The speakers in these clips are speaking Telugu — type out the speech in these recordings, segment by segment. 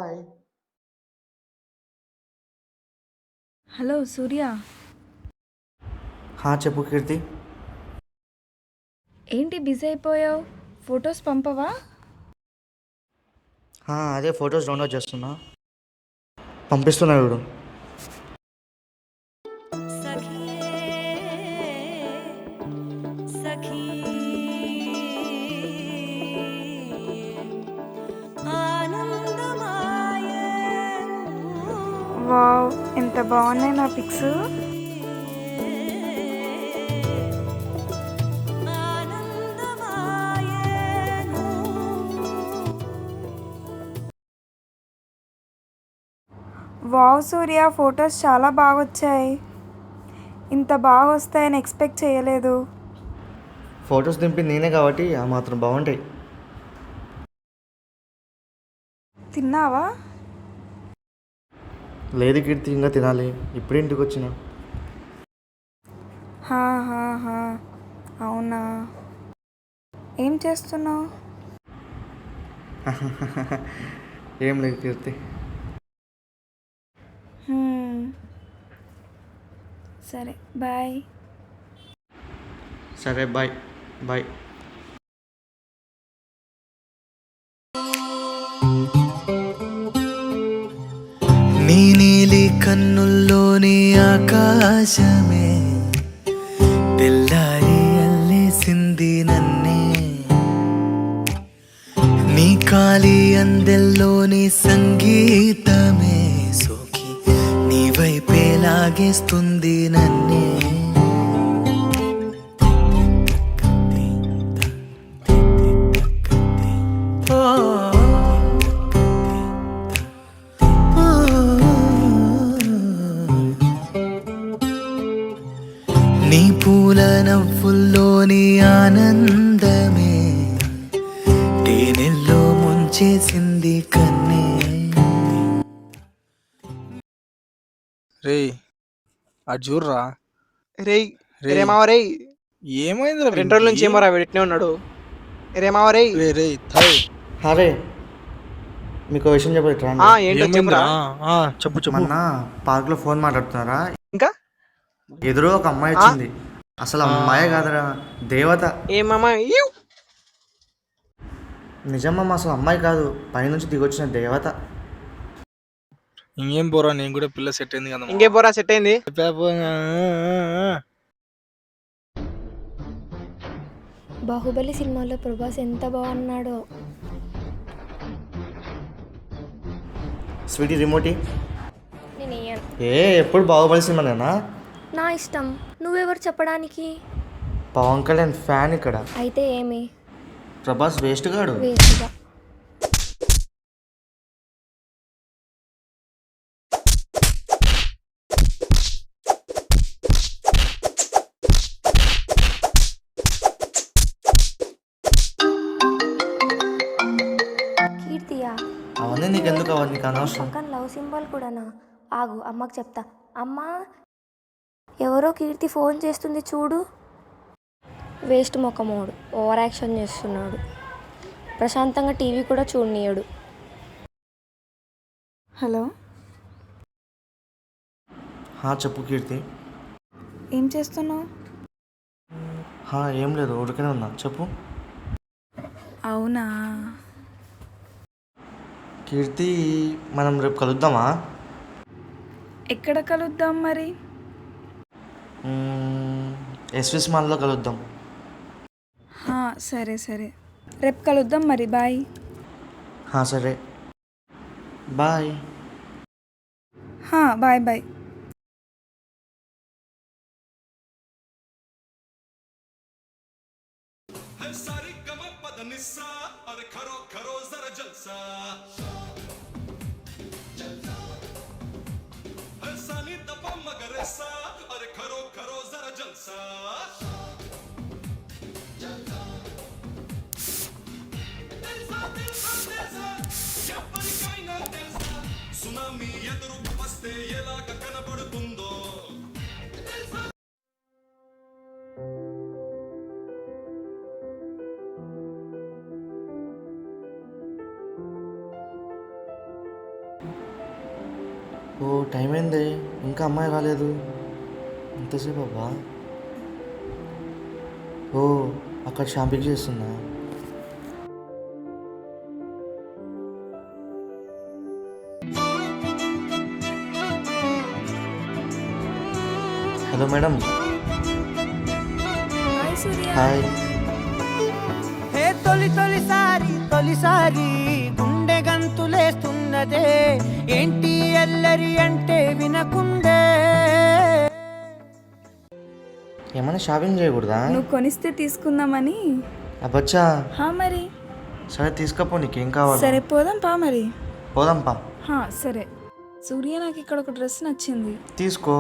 బాయ్. హలో సూర్య, చెప్పు కీర్తి. ఏంటి బిజీ అయిపోయావు? ఫొటోస్ పంపవా? అదే ఫొటోస్ డౌన్లోడ్ చేస్తున్నా, పంపిస్తున్నా ఇప్పుడు. వావ్, ఎంత బాగున్నాయి నా పిక్స్. వావ్ సూర్య, ఫొటోస్ చాలా బాగా వచ్చాయి. ఇంత బాగా వస్తాయని ఎక్స్పెక్ట్ చేయలేదు. ఫొటోస్ దింపి నేనే కాబట్టి ఆ మాత్రం బాగుంటాయి. తిన్నావా? లేదు కీర్తి, ఇంకా తినాలి. ఇప్పుడే ఇంటికి వచ్చిన. హా హా హా, అవునా? ఏం చేస్తున్నావు? ఏం లేదు కీర్తి. సరే బాయ్. సరే బాయ్. బాయ్. నీ నీలి కన్నుల్లోని ఆకాశమే తెల్లారి అల్లేసింది నన్నే. నీ కాలి అందెల్లోని సంగీతమే సోకి నీ వైపే లాగేస్తుంది నన్నే. నీ పూల నవ్వుల్లోని ఆనందమే తేనెల్లో ముంచేసింది కన్నే. రేయ్, అటు చూడరా. రేయ్ రేయ్, రేమావ రేయ్, ఏమైందిరా 2 రోజుల వీనికి? నుంచి ఏమోరా వీడిట్నే ఉన్నాడు. రేమావ రేయ్. రే రే థాయ్, అరే, మీకు ఒక విషయం చెప్పాలి. ఏంటో చెప్పురా. ఏమైందిరా? చెప్పు చెప్పు. మొన్న పార్క్లో ఫోన్ మాట్లాడుతున్నారా, ఇంకా ఎదురు ఒక అమ్మాయి ఆ వచ్చింది. అసలు అమ్మాయే కాదురా, దేవత. ఏమమ్మా నిజమ్మమ్మ, అసలు అమ్మాయి కాదు, పైనుంచి దిగొచ్చిన దేవత. ఇంకేం పోరా, నేను కూడా పిల్ల సెట్ అయింది కదా. ఇంకే పోరా సెట్ అయింది. బాహుబలి సినిమాలో ప్రభాస్ ఎంత బాగున్నాడో. స్వీటీ రిమోటీ. నేను ఎప్పుడు బాహుబలి సినిమానేనా? నా ఇష్టం, నువ్వెవరు చెప్పడానికి? పవన్ కళ్యాణ్ ఫ్యాన్ ఇక్కడ. అయితే ఏమి? ప్రభాస్ వేస్ట్ గాడు. వేస్ట్గా. కీర్తియా? అవన్నీ నీకెందుకు, అవన్నీ నీకు అనవసరం. పక్కన లవ్ సింబల్ కూడానా? ఆగు, అమ్మకి చెప్తా. అమ్మా, ఎవరో కీర్తి ఫోన్ చేస్తుంది చూడు. వేస్ట్ మొక్కమోడు, ఓవర్ యాక్షన్ చేస్తున్నాడు. ప్రశాంతంగా టీవీ కూడా చూడనీయడు. హలో, చెప్పు కీర్తి. ఏం చేస్తున్నావు? ఏం లేదు, ఊరికనే ఉన్నా, చెప్పు. అవునా? కీర్తి, మనం రేపు కలుద్దామా? ఎక్కడ కలుద్దాం మరి? ఎస్విస్ మాల్లో కలుద్దాం. సరే సరే, రేపు కలుద్దాం మరి. బాయ్. సరే బాయ్. Bye bye. సునామీ ఎదురు వస్తే ఎలాగ కనబడుతుందో. ఓ టైం అయింది, ఇంకా అమ్మాయి రాలేదు. ఎంతసేపు అబ్బా? ఓ అక్కడ షాపింగ్ చేస్తున్నా. Hello madam. హాయ్ సూర్య. హాయ్. హే తొలిసారి గుండె గంతులేస్తున్నదే, ఏంటి ఎల్లరి అంటే వినకుండే. ఏమైనా షాపింగ్ చేయకూడదా? నువ్వు కొనిస్తే తీసుకుందామని. అబ్బచ్చా, హా మరి. సరే తీసుకపో, నీకేం కావాలి? సరే పోదాం పా మరి. పోదాంపా. హా సరే. సూర్య నాకు ఇక్కడ ఒక డ్రెస్ నచ్చింది. తీసుకో.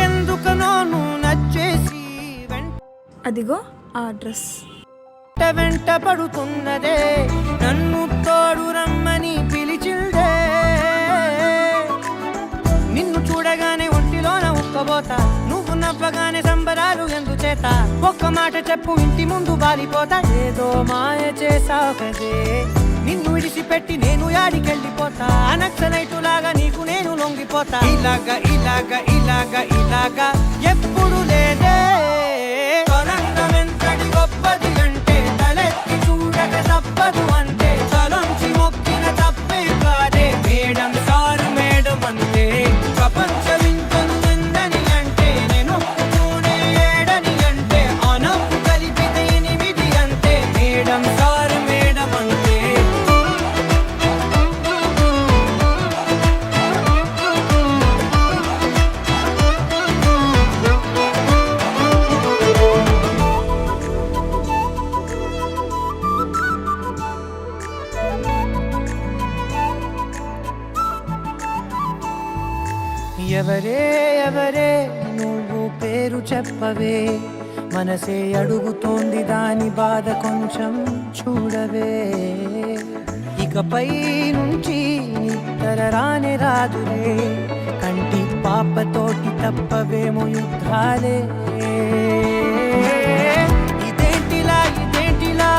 ఎందుకనో నువ్వు నచ్చేసి అదిగో ఆ డ్రెస్. వెంట పడుతున్నదే, నన్ను తోడు రమ్మని పిలిచిందే. నిన్ను చూడగానే ఒంటిలోన ఉక్కబోతా, నువ్వు నవ్వగానే సంబరాలు ఎందుచేత. ఒక్క మాట చెప్పు ఇంటి ముందు బాలిపోతా, ఏదో మాయ చేసావు కదే. నిన్ను విడిచిపెట్టి నేను యాడికెళ్ళిపోతా, నక్సలైటులాగా నీకు నేను లొంగిపోతా. ఇలాగా ఇలాగా ఇలాగా ఇలాగా ఎప్పుడు లేదే. తొలంగమెంతటి గొప్పది అంటే తలెత్తి చూడక తప్పదు అంటే, తలంచి మొక్కిన తప్పే కాదే. మేడం సారు మేడం అంటే ప్రపంచం ఇంకొందని అంటే, నేను ఒప్పుకునే ఏడని అంటే, అనప్పు కలిపితే 8 అంటే. మేడం సారు మేడం అంటే ఎవరే ఎవరే నువ్వు పేరు చెప్పవే, మనసే అడుగుతోంది దాని బాధ కొంచెం చూడవే. ఇకపై నుంచి నిద్ర రానే రాదులే, కంటి పాపతోటి తప్పవేమో యుద్ధాలే. ఇదేంటిలా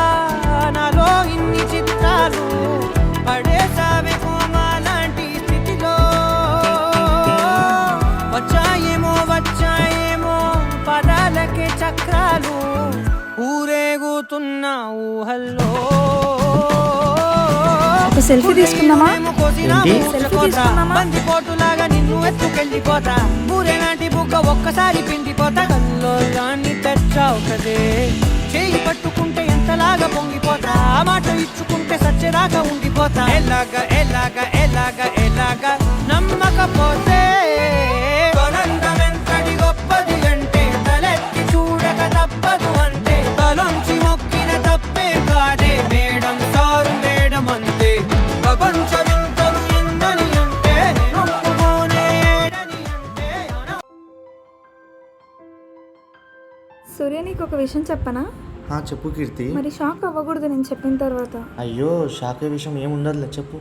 నాలో ఇన్ని చిత్రాలు పడేసావే కోమా లాంటి స్థితిలో. వచ్చాయేమో పదాలకే చక్రాలు, ఊరేగుతున్న ఊహల్లో. ఒక సెల్ఫీ తీసుకుందామా? ఏంటి? సెల్ఫీ తీసుకుందామా? బందిపోటులాగా నిన్ను ఎత్తుకెళ్ళిపోతా, ఊరేనాటి బుగ్గ ఒక్కసారి పిండిపోతా. కల్లోలాన్ని తెచ్చావు కదే, చేయి పట్టుకుంటే ఎంతలాగా పొంగిపోతా, మాట ఇచ్చుకుంటే సచ్చేదాకా ఉండిపోతా. ఎలాగా ఎలాగా ఎలాగా ఎలాగా నమ్మకపోతే. తొలంగమెంతటి గొప్పది అంటే తలెత్తి చూడక తప్పదు అంటే, తలంచి మొక్కిన తప్పే కాదే. మేడం సారు మేడం అంటే ప్రపంచం ఇంతను ఎందని అంటే, నేను ఒప్పుకోనే ఏడని అంటే. సూర్య నీకు ఒక విషయం చెప్పనా? చెప్పు కీర్తి. మరి షాక్ అవ్వకూడదు నేను చెప్పిన తర్వాత. అయ్యో షాకే విషయం ఏముండదులే, చెప్పు.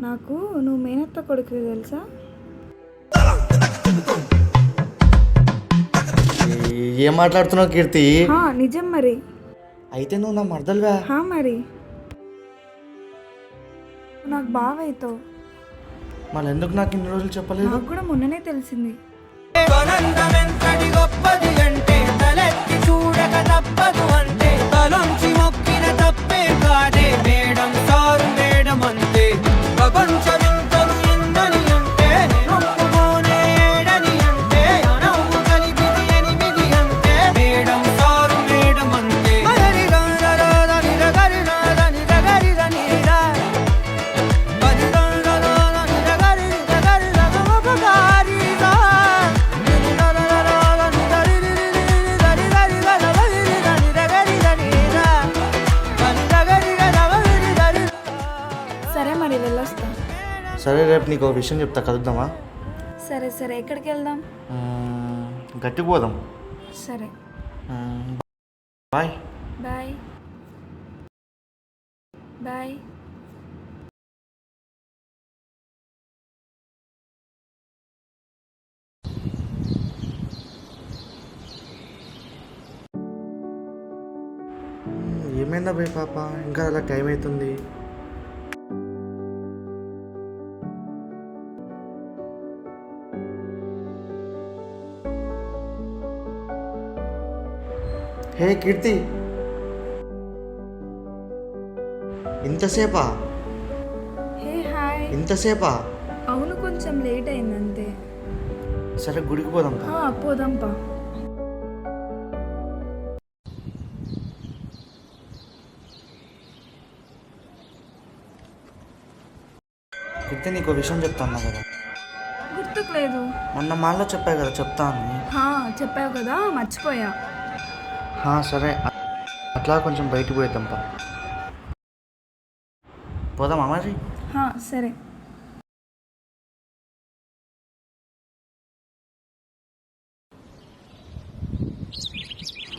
నాకు నువ్వు మేనత్త కొడుకు తెలుసా? ఏం మాట్లాడుతున్నావు కీర్తి? హా నిజం మరి. అయితే నువ్వు నా మరదలువా? హా మరి. నాకు బాగా అవుతావు. మళ్ళీ ఎందుకు నాకు ఇన్ని రోజులు చెప్పలేదు? నాకు కూడా మొన్ననే తెలిసింది. తొలంగమెంతటి గొప్పది అంటే తలెత్తి చూడక తప్పదు అంటే, తలంచి మొక్కిన తప్పే కాదే. మేడం సారు మేడం అంటే ప్రపంచం ఇంతను ఎందని అంటే, నేను ఒప్పుకోనే ఏడని అంటే, అనవ్వు కలిపితే 8 అంటే. మేడం సారు మేడం అంటే సరే మరి వెళ్ళొస్తా. సరే రేపు నీకు ఒక విషయం చెప్తా, కలుద్దామా? సరే సరే ఎక్కడికి వెళ్దాం? గట్టికి పోదాం. సరే బాయ్. Bye bye. ఏమైందా భయ్ పాప, ఇంకా అలా టైం అవుతుంది. హే కీర్తి, ఇంతసేపా? Hey hi. ఇంతసేపా? అవును, కొంచెం లేట్ అయింది అంతే. సరే గుడికి పోదాం పా. పోదాంపా. కీర్తి, నీకు విషయం చెప్తాను కదా. గుర్తుకు లేదు. మొన్న మాల్లో చెప్పా కదా చెప్తాను. చెప్పావు కదా, మర్చిపోయా. సరే అట్లా కొంచెం బయటికి పోయేద్దాం పా. పోదామా మరి? సరే.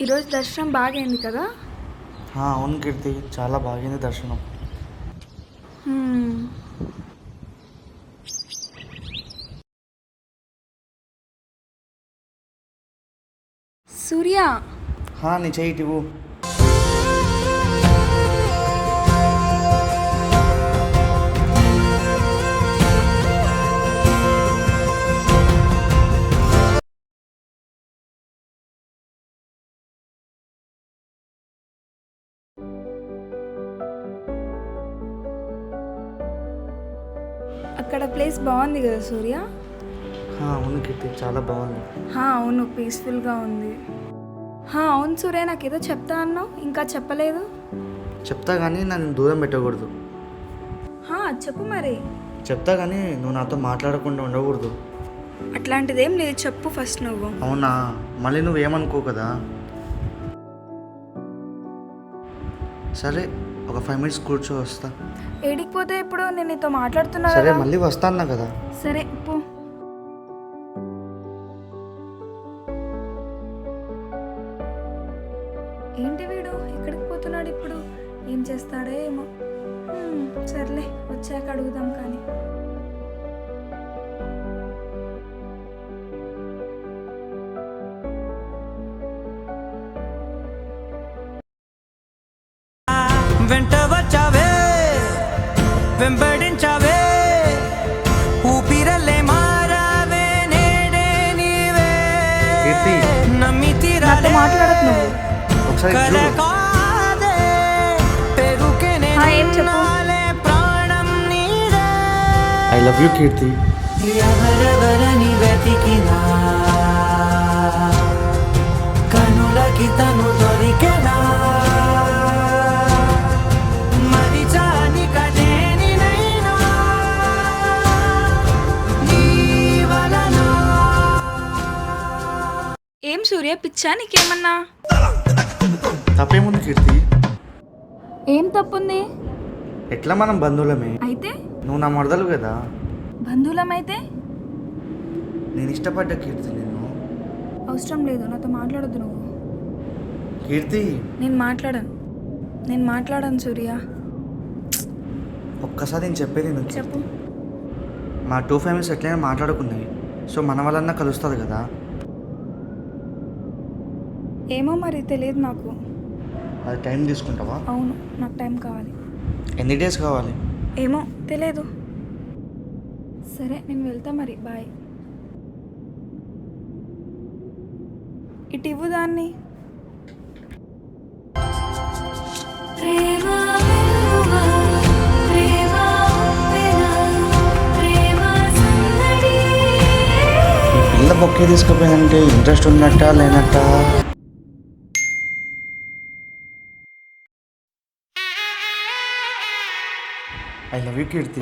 ఈరోజు దర్శనం బాగైంది కదా? అవును కీర్తి, చాలా బాగుంది దర్శనం. సూర్య, నీ చెయ్యి ఇవ్వు. అక్కడ ప్లేస్ బాగుంది కదా సూర్య? అవును కీర్తి, చాలా బాగుంది. అవును, పీస్ఫుల్గా ఉంది. అవును సూర్య, నాకేదో చెప్తా అన్నావు, ఇంకా చెప్పలేదు. చెప్తా కానీ నన్ను దూరం పెట్టకూడదు. చెప్పు మరి. చెప్తా కానీ నువ్వు నాతో మాట్లాడకుండా ఉండకూడదు. అట్లాంటిదేం లేదు, చెప్పు ఫస్ట్ నువ్వు. అవునా? మళ్ళీ నువ్వేమనుకో కదా. సరే, ఒక 5 minutes కూర్చో, వస్తా. ఏడికి పోతే ఇప్పుడు? నేను నీతో మాట్లాడుతున్నా సరే, కదా. మళ్ళీ వస్తాన్నా కదా. సరే పో. ఏంటి వీడు ఎక్కడికి పోతున్నాడు ఇప్పుడు? ఏం చేస్తాడో ఏమో. సర్లే, వచ్చాక అడుగుదాం. కానీ వెంట వచ్చావే, వెంబడించావే, ఊపిరల్లే మారావే, నేడే నీవే, కీర్తి, నమ్మి నాతో తీరాలే, మాట్లాడకు నువ్వు. ఒకసారి కల చూడు. కాదే, పెరుకే ఏం చెప్పు? నేనున్నాలే, ప్రాణం నీదే. ఐ లవ్ యూ కీర్తి. ఎవరెవరని వెతికినా కనులకి తను దొరికెనా, మరిచాని కదేనినైనా నీ వలన. ఏం సూర్య, పిచ్చా నీకేమన్నా? తప్పేముంది కీర్తి? ఏం తప్పుంది? ఎట్లా మనం బంధువులమే. అయితే నువ్వు నా మరదలు కదా. బంధువులమైతే నేను ఇష్టపడ్డ కీర్తి నిన్ను. అవసరం లేదు, నాతో మాట్లాడొద్దు నువ్వు. కీర్తి, నేను మాట్లాడను సూర్య. ఒక్కసారి నేను చెప్పేది నువ్వు. చెప్పు. మా 2 families ఎట్లయినా మాట్లాడుకున్నాయి. సో మన వల్లన్నా కలుస్తుంది కదా. ఏమో మరి, తెలియదు నాకు. అది టైం తీసుకుంటావా? అవును, నాకు టైం కావాలి. ఎన్ని డేస్ కావాలి? ఏమో తెలియదు. సరే, నేను వెళ్తా మరి. బాయ్. ఇటు ఇవ్వు దాన్ని. పిల్ల బొక్కే తీసుకుపోయిందంటే ఇంట్రెస్ట్ ఉన్నట్ట లేనట్ట? ఐ లవ్ యూ కీర్తి.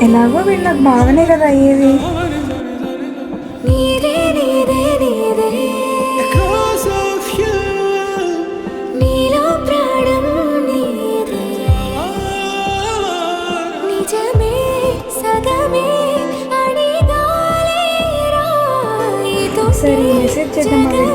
ఎలాగో వీళ్ళు నాకు బాగానే కదా అయ్యేది. సరే, మెసేజ్ చేద్దాం.